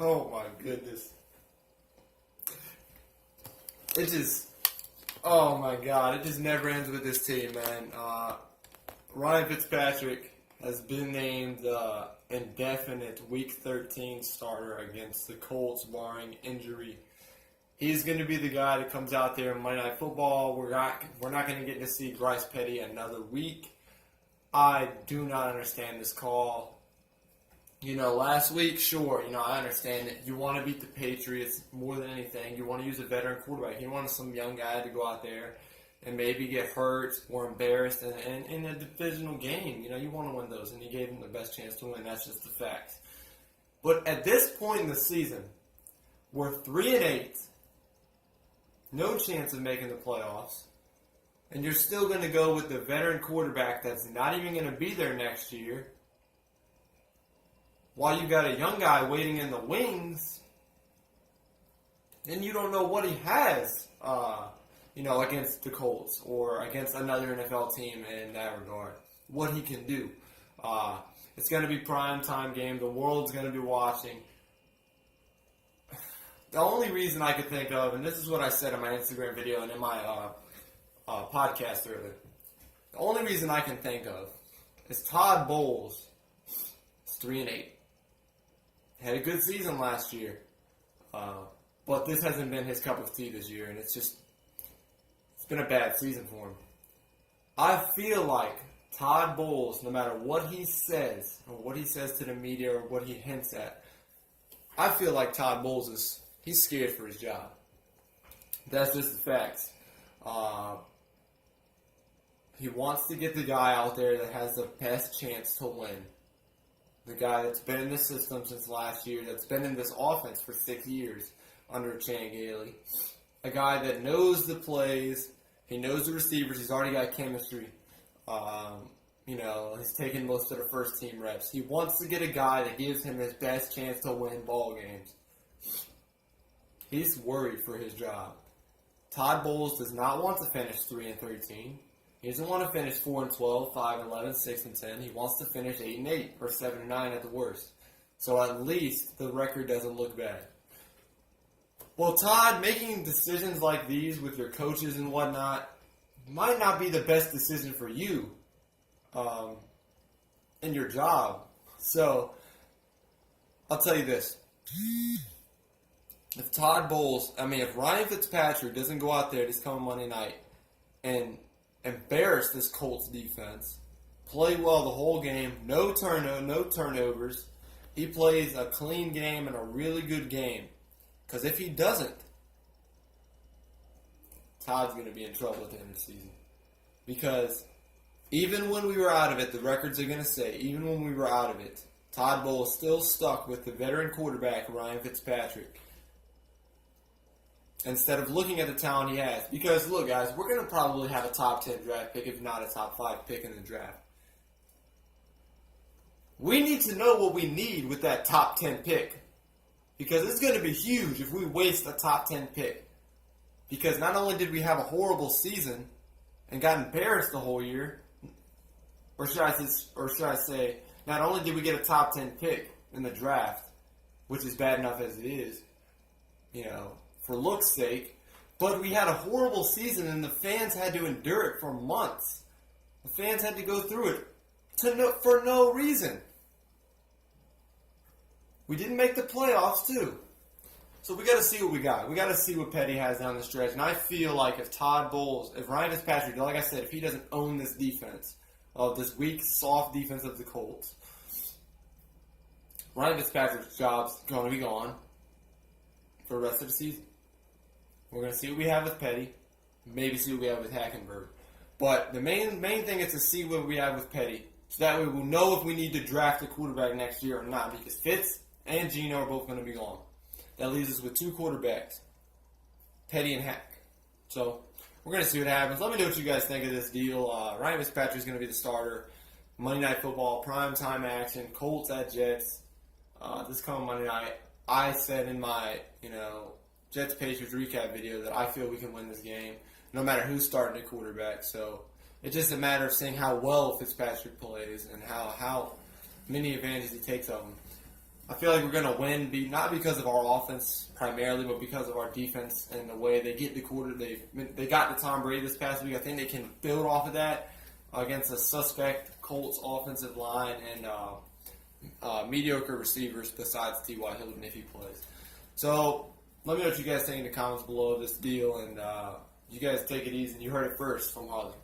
Oh my goodness. Oh my God, it just never ends with this team, man. Ryan Fitzpatrick has been named indefinite Week 13 starter against the Colts, barring injury. He's going to be the guy that comes out there in Monday Night Football. We're not going to get to see Bryce Petty another week. I do not understand this call. Last week, sure, I understand it. You want to beat the Patriots more than anything. You want to use a veteran quarterback. You want some young guy to go out there and maybe get hurt or embarrassed in a divisional game. You want to win those, and you gave him the best chance to win. That's just the fact. But at this point in the season, we're 3-8, no chance of making the playoffs, and you're still going to go with the veteran quarterback that's not even going to be there next year, while you got a young guy waiting in the wings, and you don't know what he has, against the Colts or against another NFL team in that regard. What he can do. It's going to be prime time game. The world's going to be watching. The only reason I could think of, and this is what I said in my Instagram video and in my podcast earlier, the only reason I can think of is Todd Bowles is 3-8. Had a good season last year, but this hasn't been his cup of tea this year, and it's been a bad season for him. I feel like Todd Bowles, no matter what he says, or what he says to the media, or what he hints at, I feel like Todd Bowles he's scared for his job. That's just the facts. He wants to get the guy out there that has the best chance to win. The guy that's been in the system since last year, that's been in this offense for 6 years under Chan Gailey. A guy that knows the plays, he knows the receivers, he's already got chemistry. He's taken most of the first team reps. He wants to get a guy that gives him his best chance to win ball games. He's worried for his job. Todd Bowles does not want to finish 3-13. He doesn't want to finish 4-12, 5-11, 6-10. He wants to finish 8-8 or 7-9 at the worst. So at least the record doesn't look bad. Well, Todd, making decisions like these with your coaches and whatnot might not be the best decision for you in your job. So I'll tell you this. If Ryan Fitzpatrick doesn't go out there this coming Monday night and embarrass this Colts defense, play well the whole game, no turnovers, he plays a clean game and a really good game. Because if he doesn't, Todd's going to be in trouble at the end of the season. Because even when we were out of it, the records are going to say, even when we were out of it, Todd Bowles still stuck with the veteran quarterback, Ryan Fitzpatrick, instead of looking at the talent he has. Because, look, guys, we're going to probably have a top 10 draft pick, if not a top 5 pick in the draft. We need to know what we need with that top 10 pick. Because it's going to be huge if we waste a top 10 pick. Because not only did we have a horrible season and got embarrassed the whole year, or should I say, not only did we get a top 10 pick in the draft, which is bad enough as it is, for looks' sake, but we had a horrible season and the fans had to endure it for months. The fans had to go through it for no reason. We didn't make the playoffs, too. So we got to see what we got. We got to see what Petty has down the stretch. And I feel like if Ryan Fitzpatrick, like I said, if he doesn't own this defense, this weak, soft defense of the Colts, Ryan Fitzpatrick's job's going to be gone for the rest of the season. We're going to see what we have with Petty, maybe see what we have with Hackenberg. But the main thing is to see what we have with Petty. So that way we'll know if we need to draft a quarterback next year or not. Because Fitz and Gino are both going to be gone. That leaves us with 2 quarterbacks, Petty and Hack. So we're going to see what happens. Let me know what you guys think of this deal. Ryan Fitzpatrick is going to be the starter. Monday Night Football, prime time action, Colts at Jets. This coming Monday night, I said in my Jets Patriots recap video that I feel we can win this game, no matter who's starting at quarterback. So It's just a matter of seeing how well Fitzpatrick plays and how many advantages he takes of them. I feel like we're going to win, not because of our offense primarily, but because of our defense and the way they get the quarter. They got to Tom Brady this past week. I think they can build off of that against a suspect Colts offensive line and mediocre receivers besides T.Y. Hilton if he plays. So let me know what you guys think in the comments below of this deal, and you guys take it easy. You heard it first from Harley.